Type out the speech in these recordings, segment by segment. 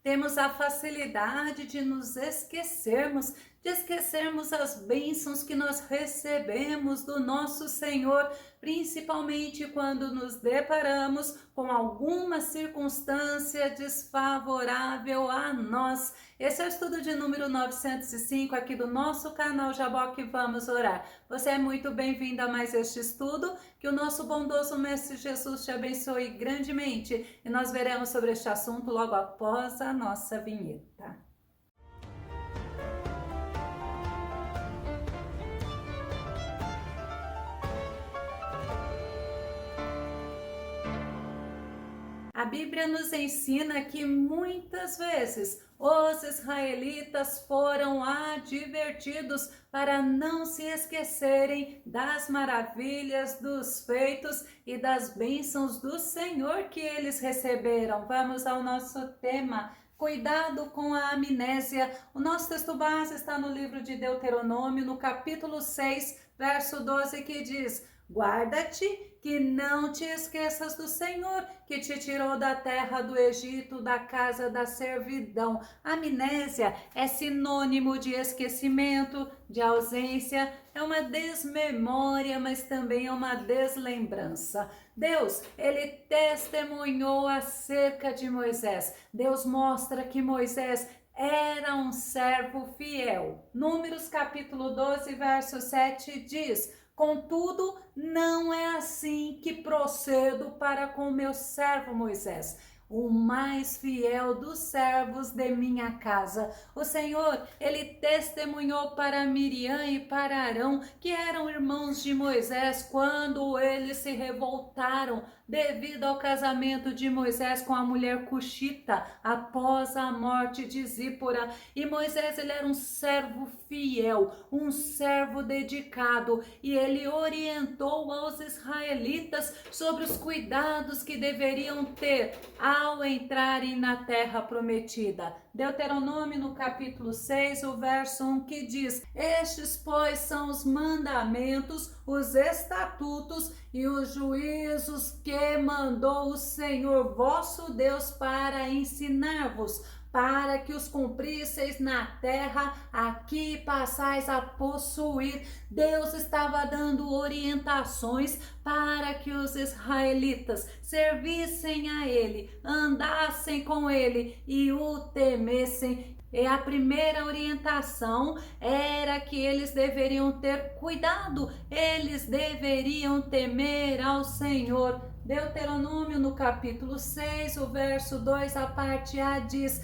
temos a facilidade de nos esquecermos, de esquecermos as bênçãos que nós recebemos do nosso Senhor, principalmente quando nos deparamos com alguma circunstância desfavorável a nós. Esse é o estudo de número 905 aqui do nosso canal Jaboque Vamos Orar. Você é muito bem-vindo a mais este estudo, que o nosso bondoso Mestre Jesus te abençoe grandemente. E nós veremos sobre este assunto logo após a nossa vinheta. A Bíblia nos ensina que muitas vezes os israelitas foram advertidos para não se esquecerem das maravilhas, dos feitos e das bênçãos do Senhor que eles receberam. Vamos ao nosso tema. Cuidado com a amnésia. O nosso texto base está no livro de Deuteronômio, no capítulo 6, verso 12, que diz: guarda-te que não te esqueças do Senhor, que te tirou da terra do Egito, da casa da servidão. Amnésia é sinônimo de esquecimento, de ausência, é uma desmemória, mas também é uma deslembrança. Deus, ele testemunhou acerca de Moisés. Deus mostra que Moisés era um servo fiel. Números capítulo 12, verso 7 diz: contudo, não é assim que procedo para com meu servo Moisés, o mais fiel dos servos de minha casa. O Senhor, ele testemunhou para Miriam e para Arão, que eram irmãos de Moisés, quando eles se revoltaram devido ao casamento de Moisés com a mulher cuxita, após a morte de Zípora. E Moisés, ele era um servo fiel, um servo dedicado, e ele orientou aos israelitas sobre os cuidados que deveriam ter ao entrarem na terra prometida. Deuteronômio no capítulo 6, o verso 1, que diz: estes, pois, são os mandamentos, os estatutos e os juízos que mandou o Senhor vosso Deus para ensinar-vos, para que os cumprisseis na terra a que passais a possuir. Deus estava dando orientações para que os israelitas servissem a Ele, andassem com Ele e o temessem. E a primeira orientação era que eles deveriam ter cuidado, eles deveriam temer ao Senhor. Deuteronômio no capítulo 6, o verso 2, a parte A diz: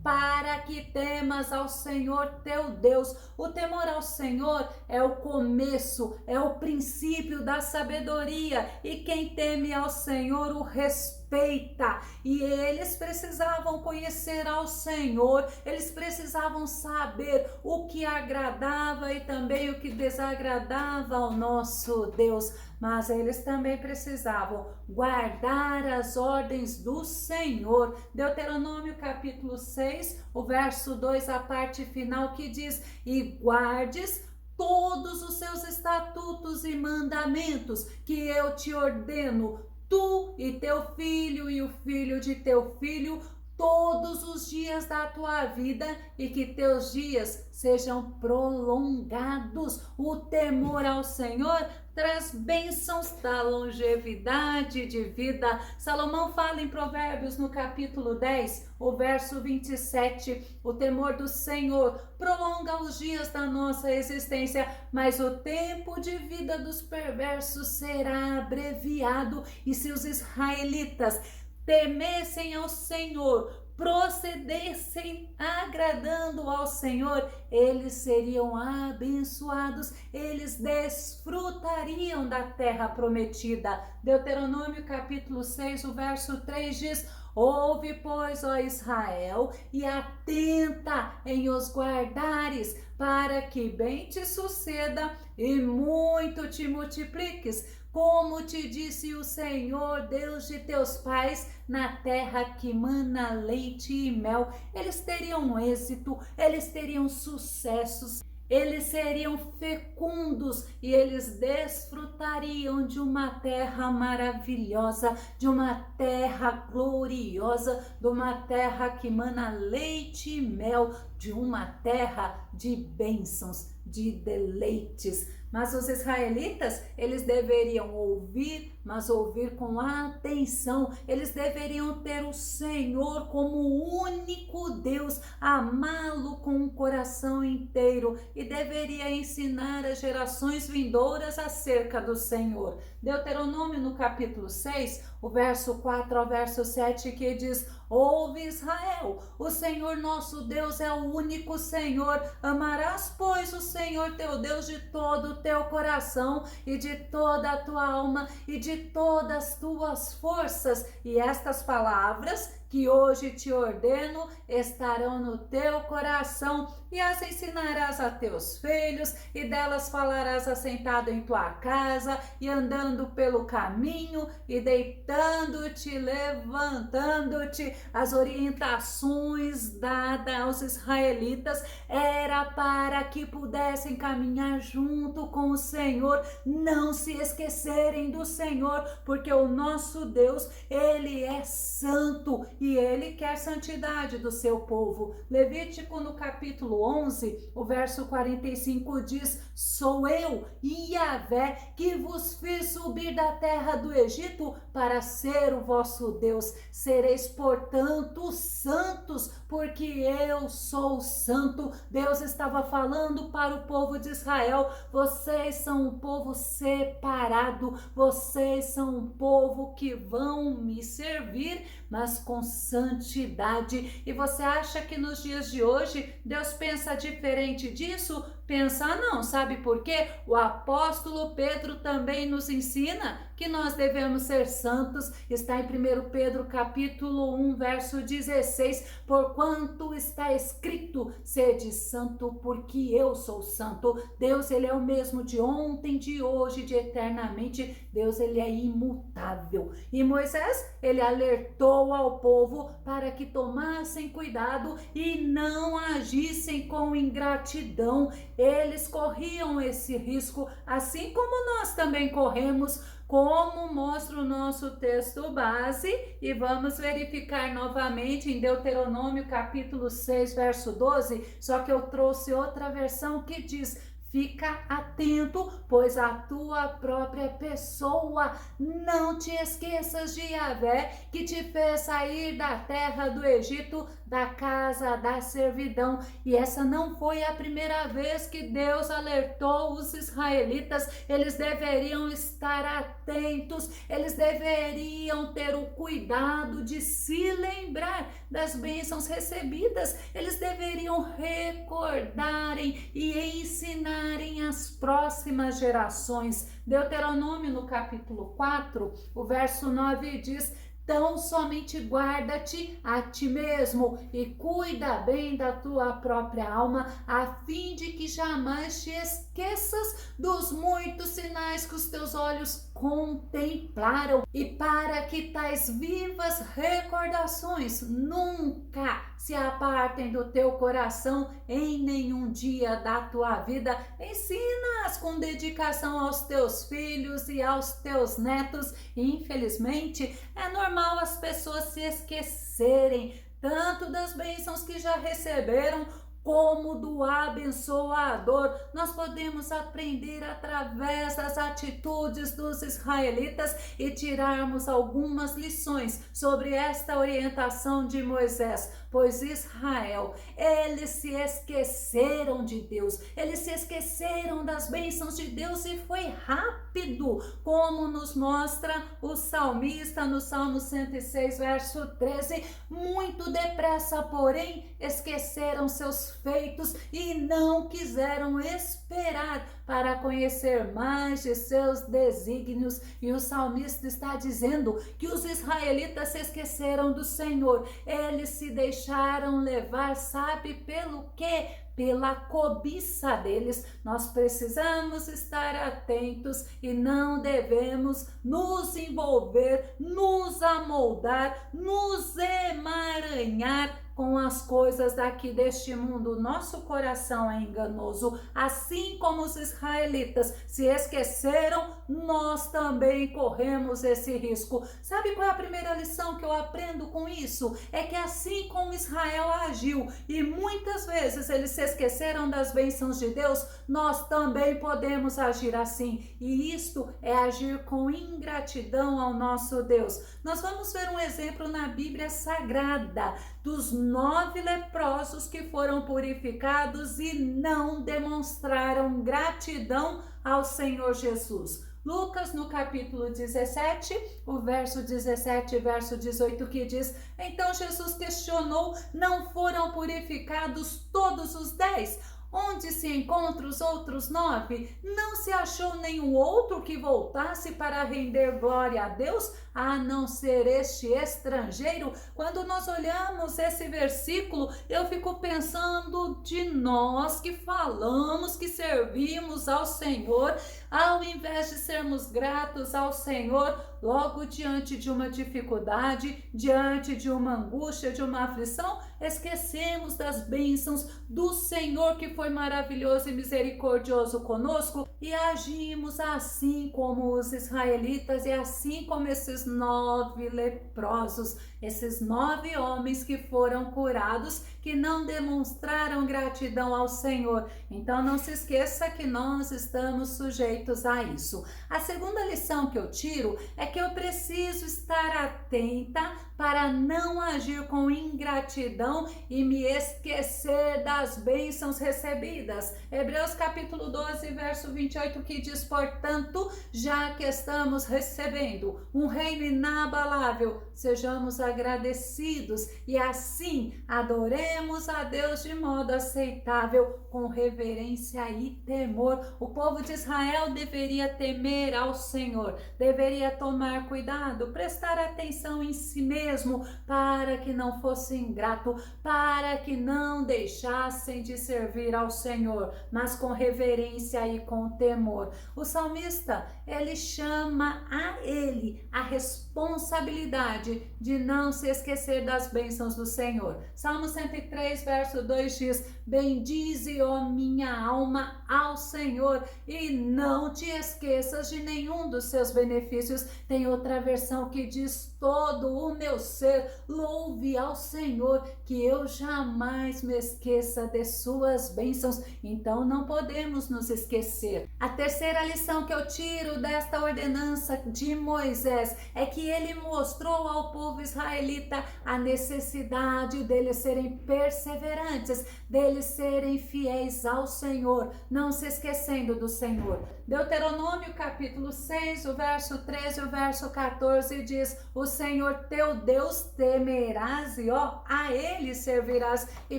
para que temas ao Senhor teu Deus. O temor ao Senhor é o começo, é o princípio da sabedoria, e quem teme ao Senhor o respeita. E eles precisavam conhecer ao Senhor, eles precisavam saber o que agradava e também o que desagradava ao nosso Deus. Mas eles também precisavam guardar as ordens do Senhor. Deuteronômio capítulo 6, o verso 2, a parte final, que diz: e guardes todos os seus estatutos e mandamentos que eu te ordeno, tu e teu filho e o filho de teu filho, todos os dias da tua vida, e que teus dias sejam prolongados. O temor ao Senhor traz bênçãos da longevidade de vida. Salomão fala em Provérbios no capítulo 10, o verso 27, o temor do Senhor prolonga os dias da nossa existência, mas o tempo de vida dos perversos será abreviado. E se os israelitas temessem ao Senhor, procedessem agradando ao Senhor, eles seriam abençoados, eles desfrutariam da terra prometida. Deuteronômio capítulo 6, o verso 3 diz: ouve, pois, ó Israel, e atenta em os guardares, para que bem te suceda e muito te multipliques, como te disse o Senhor, Deus de teus pais, na terra que mana leite e mel. Eles teriam êxito, eles teriam sucessos, eles seriam fecundos e eles desfrutariam de uma terra maravilhosa, de uma terra gloriosa, de uma terra que mana leite e mel, de uma terra de bênçãos, de deleites. Mas os israelitas, eles deveriam ouvir, mas ouvir com atenção. Eles deveriam ter o Senhor como único Deus, amá-lo com o coração inteiro e deveria ensinar as gerações vindouras acerca do Senhor. Deuteronômio no capítulo 6, o verso 4 ao verso 7, que diz: ouve, Israel, o Senhor nosso Deus é o único Senhor. Amarás, pois, o Senhor teu Deus de todo o teu coração e de toda a tua alma e de todas as tuas forças. E estas palavras que hoje te ordeno estarão no teu coração, e as ensinarás a teus filhos, e delas falarás assentado em tua casa, e andando pelo caminho, e deitando-te, levantando-te. As orientações dadas aos israelitas era para que pudessem caminhar junto com o Senhor, não se esquecerem do Senhor, porque o nosso Deus, ele é santo e ele quer santidade do seu povo. Levítico no capítulo 11, o verso 45 diz: sou eu, Yahvé, que vos fiz subir da terra do Egito para ser o vosso Deus. Sereis, portanto, santos, porque eu sou santo. Deus estava falando para o povo de Israel: vocês são um povo separado, vocês são um povo que vão me servir, mas com santidade. E você acha que nos dias de hoje Deus pensa diferente disso? Pensa não, sabe por quê? O apóstolo Pedro também nos ensina que nós devemos ser santos. Está em 1 Pedro capítulo 1, verso 16, porquanto está escrito: sede santo, porque eu sou santo. Deus, ele é o mesmo de ontem, de hoje, de eternamente. Deus, ele é imutável. E Moisés, ele alertou ao povo para que tomassem cuidado e não agissem com ingratidão. Eles corriam esse risco, assim como nós também corremos, como mostra o nosso texto base, e vamos verificar novamente em Deuteronômio capítulo 6, verso 12, só que eu trouxe outra versão que diz: fica atento, pois a tua própria pessoa, não te esqueças de Yahvé, que te fez sair da terra do Egito, da casa da servidão. E essa não foi a primeira vez que Deus alertou os israelitas. Eles deveriam estar atentos, eles deveriam ter o cuidado de se lembrar das bênçãos recebidas, eles deveriam recordarem e ensinarem às próximas gerações. Deuteronômio no capítulo 4, o verso 9 diz: então somente guarda-te a ti mesmo e cuida bem da tua própria alma, a fim de que jamais te esqueças dos muitos sinais que os teus olhos contemplaram, e para que tais vivas recordações nunca se apartem do teu coração em nenhum dia da tua vida. Ensina-as com dedicação aos teus filhos e aos teus netos. Infelizmente, é normal as pessoas se esquecerem tanto das bênçãos que já receberam, como do abençoador. Nós podemos aprender através das atitudes dos israelitas e tirarmos algumas lições sobre esta orientação de Moisés, pois Israel, eles se esqueceram de Deus, eles se esqueceram das bênçãos de Deus, e foi rápido, como nos mostra o salmista no Salmo 106, verso 13, muito depressa, porém, esqueceram seus feitos e não quiseram esperar para conhecer mais de seus desígnios. E o salmista está dizendo que os israelitas se esqueceram do Senhor, eles se deixaram levar, sabe pelo quê? Pela cobiça deles. Nós precisamos estar atentos e não devemos nos envolver, nos amoldar, nos emaranhar com as coisas daqui deste mundo. Nosso coração é enganoso. Assim como os israelitas se esqueceram, nós também corremos esse risco. Sabe qual é a primeira lição que eu aprendo com isso? É que assim como Israel agiu e muitas vezes eles se esqueceram das bênçãos de Deus, nós também podemos agir assim. E isto é agir com ingratidão ao nosso Deus. Nós vamos ver um exemplo na Bíblia Sagrada dos 9 leprosos que foram purificados e não demonstraram gratidão ao Senhor Jesus. Lucas, no capítulo 17, o verso 17 e verso 18, que diz: então Jesus questionou, não foram purificados todos os 10? Onde se encontram os outros 9? Não se achou nenhum outro que voltasse para render glória a Deus, a não ser este estrangeiro? Quando nós olhamos esse versículo, eu fico pensando de nós que falamos, que servimos ao Senhor, ao invés de sermos gratos ao Senhor, logo diante de uma dificuldade, diante de uma angústia, de uma aflição, esquecemos das bênçãos do Senhor que foi maravilhoso e misericordioso conosco e agimos assim como os israelitas e assim como esses 9 leprosos, esses 9 homens que foram curados, que não demonstraram gratidão ao Senhor. Então não se esqueça que nós estamos sujeitos a isso. A segunda lição que eu tiro é que eu preciso estar atenta para não agir com ingratidão e me esquecer das bênçãos recebidas. Hebreus capítulo 12, verso 28, que diz: portanto, já que estamos recebendo um reino inabalável, sejamos agradecidos e assim adoremos a Deus de modo aceitável, com reverência e temor. O povo de Israel deveria temer ao Senhor, deveria tomar cuidado, prestar atenção em si mesmo, para que não fosse ingrato, para que não deixassem de servir ao Senhor, mas com reverência e com temor. O salmista, ele chama a ele a responsabilidade de não se esquecer das bênçãos do Senhor. Salmo 103, verso 2 diz: bendize, ó minha alma, ao Senhor e não te esqueças de nenhum dos seus benefícios. Tem outra versão que diz: todo o meu ser louve ao Senhor, que eu jamais me esqueça de suas bênçãos. Então não podemos nos esquecer. A terceira lição que eu tiro desta ordenança de Moisés é que ele mostrou ao povo israelita a necessidade deles serem perseverantes, deles serem fiéis ao Senhor, não se esquecendo do Senhor. Deuteronômio capítulo 6, o verso 13 e o verso 14 diz: o Senhor teu Deus temerás e a ele servirás e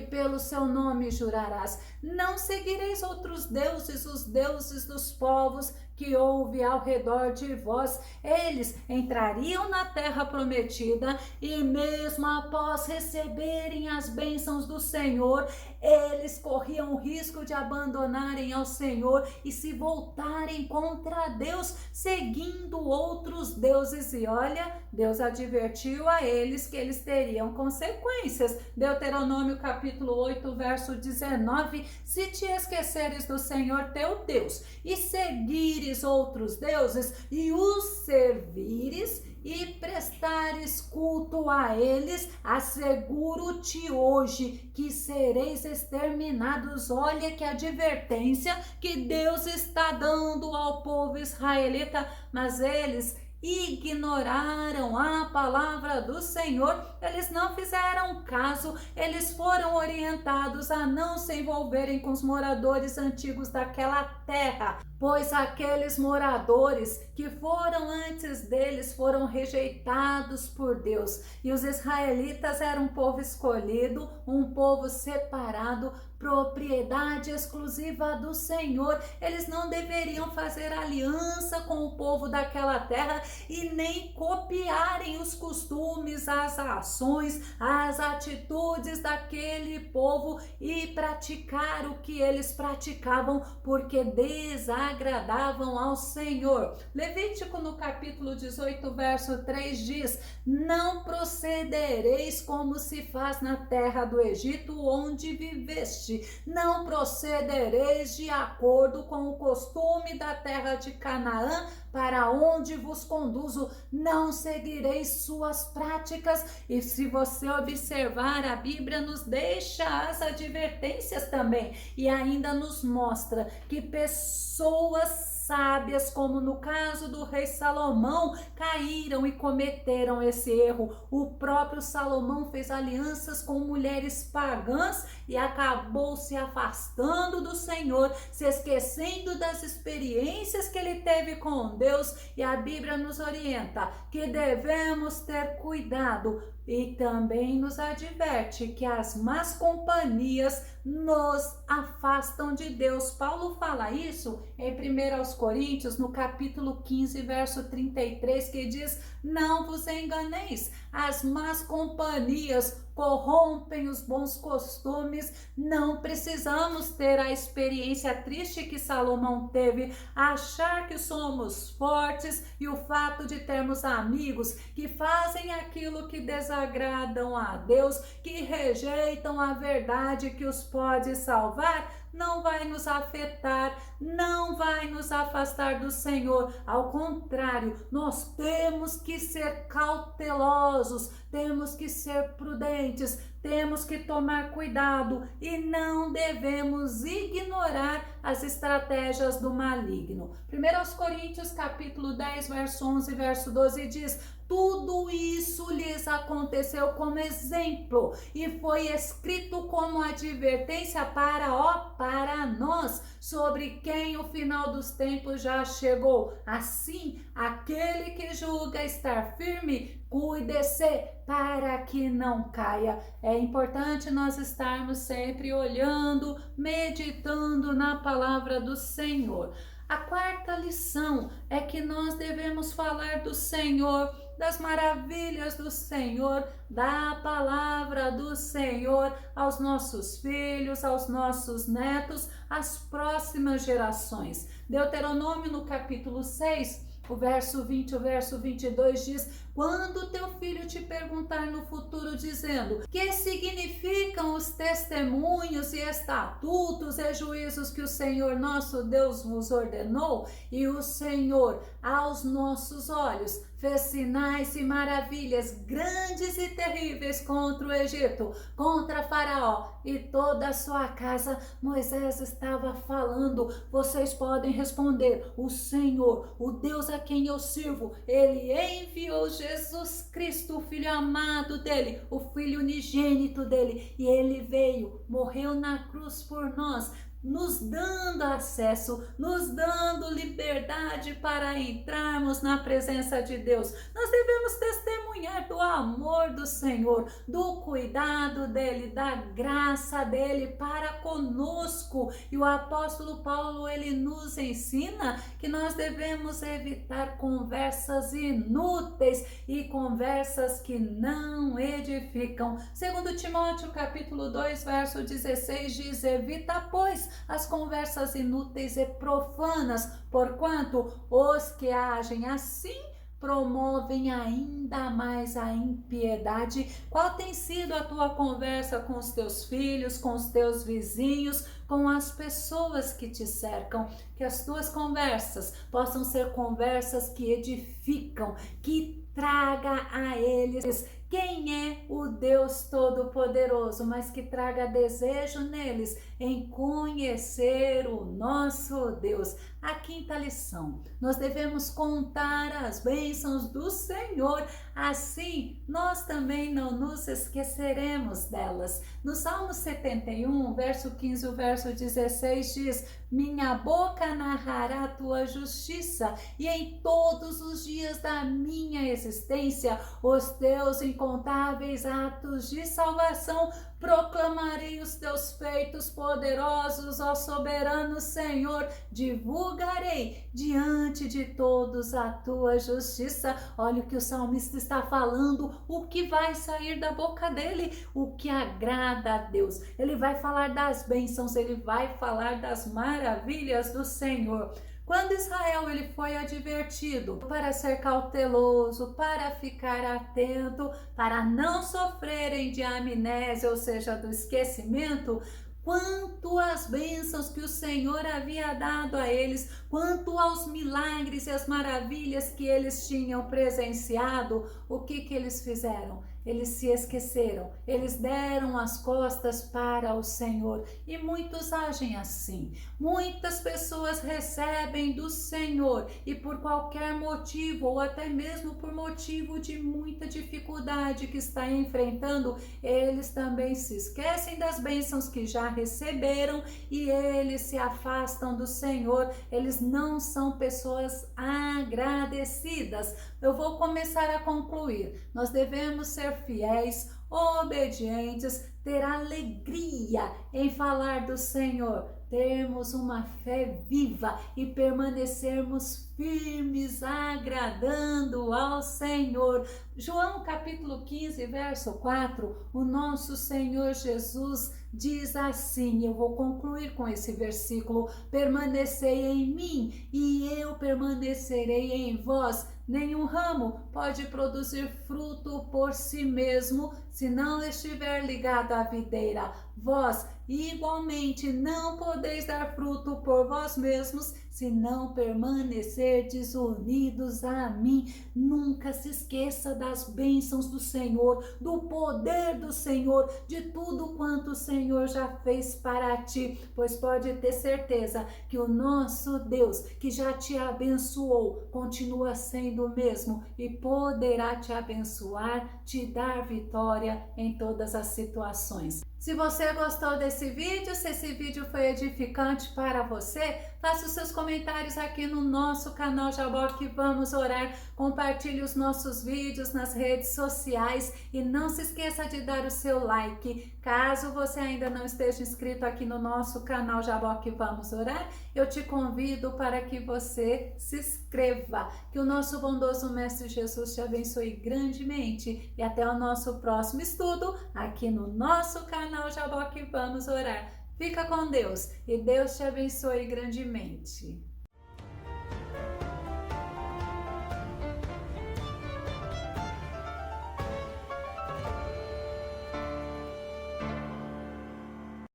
pelo seu nome jurarás. Não seguireis outros deuses, os deuses dos povos que houve ao redor de vós. Eles entrariam na terra prometida e mesmo após receberem as bênçãos do Senhor, eles corriam o risco de abandonarem ao Senhor e se voltarem contra Deus, seguindo outros deuses. E olha, Deus advertiu a eles que eles teriam consequências. Deuteronômio capítulo 8, verso 19: se te esqueceres do Senhor teu Deus e seguires outros deuses e os servires e prestares culto a eles, asseguro-te hoje que sereis exterminados. Olha que advertência que Deus está dando ao povo israelita, mas eles ignoraram a palavra do Senhor, eles não fizeram caso, eles foram orientados a não se envolverem com os moradores antigos daquela terra, pois aqueles moradores que foram antes deles foram rejeitados por Deus, e os israelitas eram um povo escolhido, um povo separado, propriedade exclusiva do Senhor. Eles não deveriam fazer aliança com o povo daquela terra e nem copiarem os costumes, as ações, as atitudes daquele povo e praticar o que eles praticavam, porque desagradava agradavam ao Senhor. Levítico no capítulo 18, verso 3 diz: não procedereis como se faz na terra do Egito, onde viveste. Não procedereis de acordo com o costume da terra de Canaã, para onde vos conduzo. Não seguireis suas práticas. E se você observar, a Bíblia nos deixa as advertências também, e ainda nos mostra que pessoas sábias, como no caso do rei Salomão, caíram e cometeram esse erro. O próprio Salomão fez alianças com mulheres pagãs e acabou se afastando do Senhor, se esquecendo das experiências que ele teve com Deus. E a Bíblia nos orienta que devemos ter cuidado, e também nos adverte que as más companhias nos afastam de Deus. Paulo fala isso em 1 Coríntios, no capítulo 15, verso 33, que diz: não vos enganeis, as más companhias corrompem os bons costumes. Não precisamos ter a experiência triste que Salomão teve, achar que somos fortes, e o fato de termos amigos que fazem aquilo que desagradam a Deus, que rejeitam a verdade que os pode salvar, não vai nos afetar, não vai nos afastar do Senhor. Ao contrário, nós temos que ser cautelosos, temos que ser prudentes, temos que tomar cuidado e não devemos ignorar as estratégias do maligno. 1 Coríntios capítulo 10, verso 11, verso 12 diz: tudo isso lhes aconteceu como exemplo e foi escrito como advertência para nós, sobre quem o final dos tempos já chegou. Assim, aquele que julga estar firme, cuide-se para que não caia. É importante nós estarmos sempre olhando, meditando na palavra do Senhor. A quarta lição é que nós devemos falar do Senhor, das maravilhas do Senhor, da palavra do Senhor aos nossos filhos, aos nossos netos, às próximas gerações. Deuteronômio no capítulo 6, o verso 20, o verso 22 diz: quando teu filho te perguntar no futuro dizendo: que significam os testemunhos e estatutos e juízos que o Senhor nosso Deus vos ordenou, e o Senhor aos nossos olhos fez sinais e maravilhas grandes e terríveis contra o Egito, contra Faraó e toda a sua casa. Moisés estava falando. Vocês podem responder: o Senhor, o Deus a quem eu sirvo, ele enviou Jesus Cristo, o Filho amado dele, o Filho unigênito dele, e ele veio, morreu na cruz por nós, nos dando acesso, nos dando liberdade para entrarmos na presença de Deus. Nós devemos testemunhar do amor do Senhor, do cuidado dele, da graça dele para conosco. E o apóstolo Paulo, ele nos ensina que nós devemos evitar conversas inúteis e conversas que não edificam. Segundo Timóteo capítulo 2, verso 16 diz: evita, pois, as conversas inúteis e profanas, porquanto os que agem assim promovem ainda mais a impiedade. Qual tem sido a tua conversa com os teus filhos, com os teus vizinhos, com as pessoas que te cercam? Que as tuas conversas possam ser conversas que edificam, que traga a eles quem é o Deus Todo-Poderoso, mas que traga desejo neles em conhecer o nosso Deus. A quinta lição: nós devemos contar as bênçãos do Senhor, assim nós também não nos esqueceremos delas. No Salmo 71, verso 15, o verso 16 diz: minha boca narrará a tua justiça, e em todos os dias da minha existência os teus incontáveis atos de salvação. Proclamarei os teus feitos poderosos, ó soberano Senhor. Divulgarei diante de todos a tua justiça. Olha o que o salmista está falando, o que vai sair da boca dele, o que agrada a Deus. Ele vai falar das bênçãos, ele vai falar das maravilhas do Senhor. Quando Israel ele foi advertido para ser cauteloso, para ficar atento, para não sofrerem de amnésia, ou seja, do esquecimento, quanto às bênçãos que o Senhor havia dado a eles, quanto aos milagres e as maravilhas que eles tinham presenciado, o que eles fizeram? Eles se esqueceram, eles deram as costas para o Senhor, e muitos agem assim. Muitas pessoas recebem do Senhor e por qualquer motivo, ou até mesmo por motivo de muita dificuldade que está enfrentando, eles também se esquecem das bênçãos que já receberam e eles se afastam do Senhor. Eles não são pessoas agradecidas. Eu vou começar a concluir. Nós devemos ser fiéis, obedientes, ter alegria em falar do Senhor, termos uma fé viva e permanecermos firmes, agradando ao Senhor. João capítulo 15, verso 4, o nosso Senhor Jesus diz assim, eu vou concluir com esse versículo: permanecei em mim e eu permanecerei em vós. Nenhum ramo pode produzir fruto por si mesmo se não estiver ligado à videira. Vós igualmente não podeis dar fruto por vós mesmos se não permanecerdes unidos a mim. Nunca se esqueça das bênçãos do Senhor, do poder do Senhor, de tudo quanto o Senhor já fez para ti, pois pode ter certeza que o nosso Deus, que já te abençoou, continua sendo o mesmo e poderá te abençoar, te dar vitória em todas as situações. Se você gostou desse vídeo, se esse vídeo foi edificante para você, faça os seus comentários aqui no nosso canal Jaboque Vamos Orar, compartilhe os nossos vídeos nas redes sociais e não se esqueça de dar o seu like. Caso você ainda não esteja inscrito aqui no nosso canal Jaboque Vamos Orar, eu te convido para que você se inscreva. Que o nosso bondoso Mestre Jesus te abençoe grandemente e até o nosso próximo estudo aqui no nosso canal Jaboque Vamos Orar. Fica com Deus e Deus te abençoe grandemente.